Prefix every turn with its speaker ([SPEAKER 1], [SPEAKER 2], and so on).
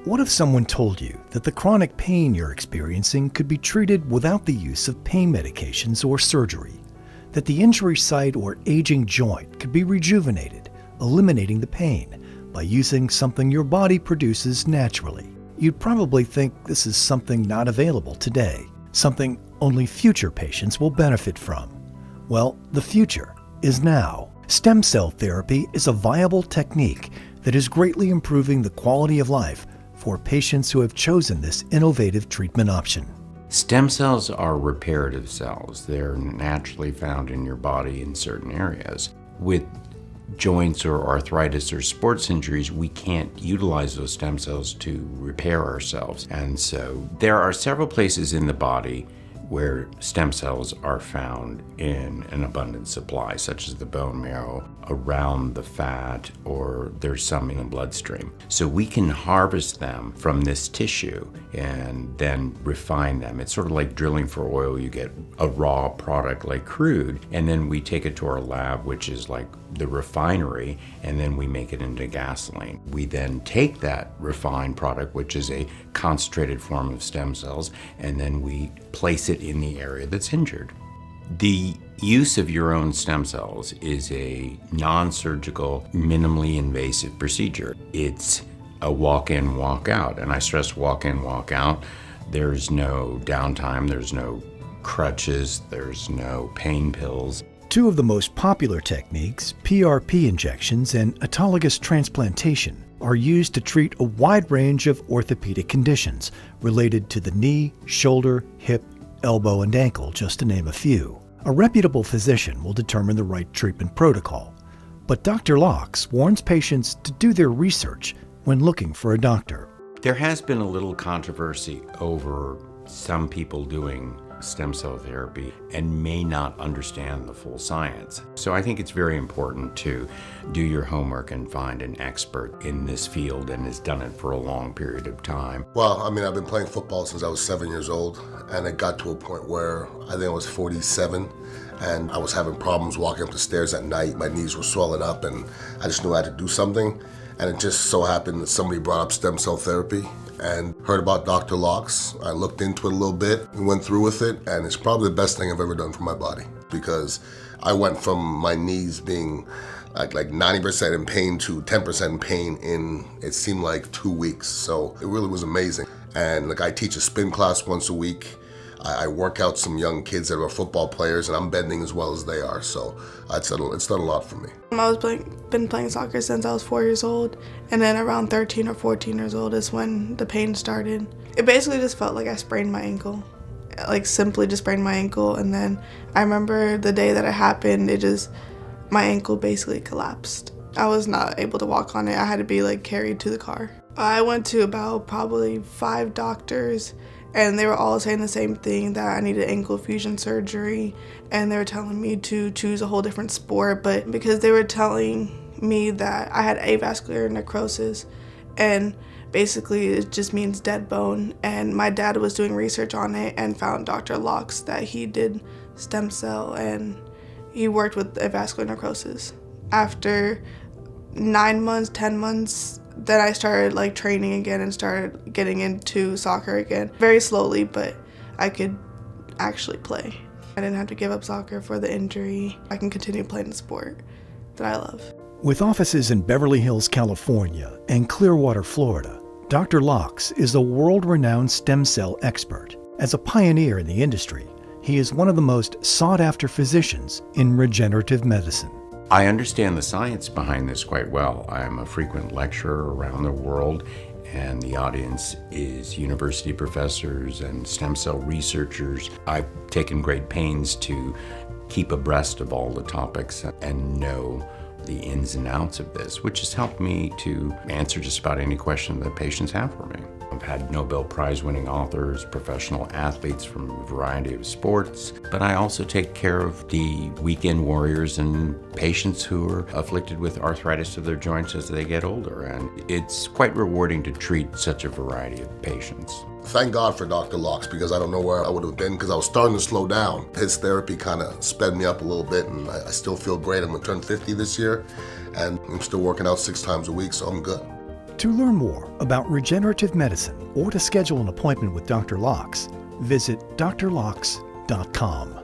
[SPEAKER 1] What if someone told you that the chronic pain you're experiencing could be treated without the use of pain medications or surgery? That the injury site or aging joint could be rejuvenated, eliminating the pain by using something your body produces naturally? You'd probably think this is something not available today, something only future patients will benefit from. Well, the future is now. Stem cell therapy is a viable technique that is greatly improving the quality of life for patients who have chosen this innovative treatment option.
[SPEAKER 2] Stem cells are reparative cells. They're naturally found in your body in certain areas. With joints or arthritis or sports injuries, we can't utilize those stem cells to repair ourselves. And so there are several places in the body where stem cells are found in an abundant supply, such as the bone marrow, around the fat, or there's some in the bloodstream. So we can harvest them from this tissue and then refine them. It's sort of like drilling for oil. You get a raw product like crude, and then we take it to our lab, which is like the refinery, and then we make it into gasoline. We then take that refined product, which is a concentrated form of stem cells, and then we place it in the area that's injured. The use of your own stem cells is a non-surgical, minimally invasive procedure. It's a walk in, walk out, and I stress walk in, walk out. There's no downtime, there's no crutches, there's no pain pills.
[SPEAKER 1] Two of the most popular techniques, PRP injections and autologous transplantation, are used to treat a wide range of orthopedic conditions related to the knee, shoulder, hip, elbow, and ankle, just to name a few. A reputable physician will determine the right treatment protocol, but Dr. Locks warns patients to do their research when looking for a doctor.
[SPEAKER 2] There has been a little controversy over some people doing stem cell therapy and may not understand the full science. So I think it's very important to do your homework and find an expert in this field and has done it for a long period of time.
[SPEAKER 3] Well, I've been playing football since I was 7 years old, and it got to a point where I think I was 47, and I was having problems walking up the stairs at night. My knees were swelling up, and I just knew I had to do something. And it just so happened that somebody brought up stem cell therapy and heard about Dr. Locks. I looked into it a little bit and went through with it, and it's probably the best thing I've ever done for my body, because I went from my knees being like 90% in pain to 10% in pain in, it seemed like 2 weeks. So it really was amazing. And I teach a spin class once a week. I work out some young kids that are football players, and I'm bending as well as they are. So it's done a lot for me.
[SPEAKER 4] I've been playing soccer since I was 4 years old, and then around 13 or 14 years old is when the pain started. It basically just felt like I sprained my ankle, simply just sprained my ankle. And then I remember the day that it happened, my ankle basically collapsed. I was not able to walk on it. I had to be carried to the car. I went to about probably 5 doctors, and they were all saying the same thing, that I needed ankle fusion surgery, and they were telling me to choose a whole different sport. But because they were telling me that I had avascular necrosis, and basically it just means dead bone, and my dad was doing research on it and found Dr. Locks, that he did stem cell and he worked with avascular necrosis. After 9 months, 10 months, then I started training again and started getting into soccer again. Very slowly, but I could actually play. I didn't have to give up soccer for the injury. I can continue playing the sport that I love.
[SPEAKER 1] With offices in Beverly Hills, California and Clearwater, Florida, Dr. Locks is a world-renowned stem cell expert. As a pioneer in the industry, he is one of the most sought-after physicians in regenerative medicine.
[SPEAKER 2] I understand the science behind this quite well. I'm a frequent lecturer around the world, and the audience is university professors and stem cell researchers. I've taken great pains to keep abreast of all the topics and know the ins and outs of this, which has helped me to answer just about any question that patients have for me. I've had Nobel Prize-winning authors, professional athletes from a variety of sports, but I also take care of the weekend warriors and patients who are afflicted with arthritis of their joints as they get older, and it's quite rewarding to treat such a variety of patients.
[SPEAKER 3] Thank God for Dr. Locks, because I don't know where I would have been, because I was starting to slow down. His therapy kind of sped me up a little bit, and I still feel great. I'm going to turn 50 this year, and I'm still working out 6 times a week, so I'm good.
[SPEAKER 1] To learn more about regenerative medicine or to schedule an appointment with Dr. Locks, visit drlocks.com.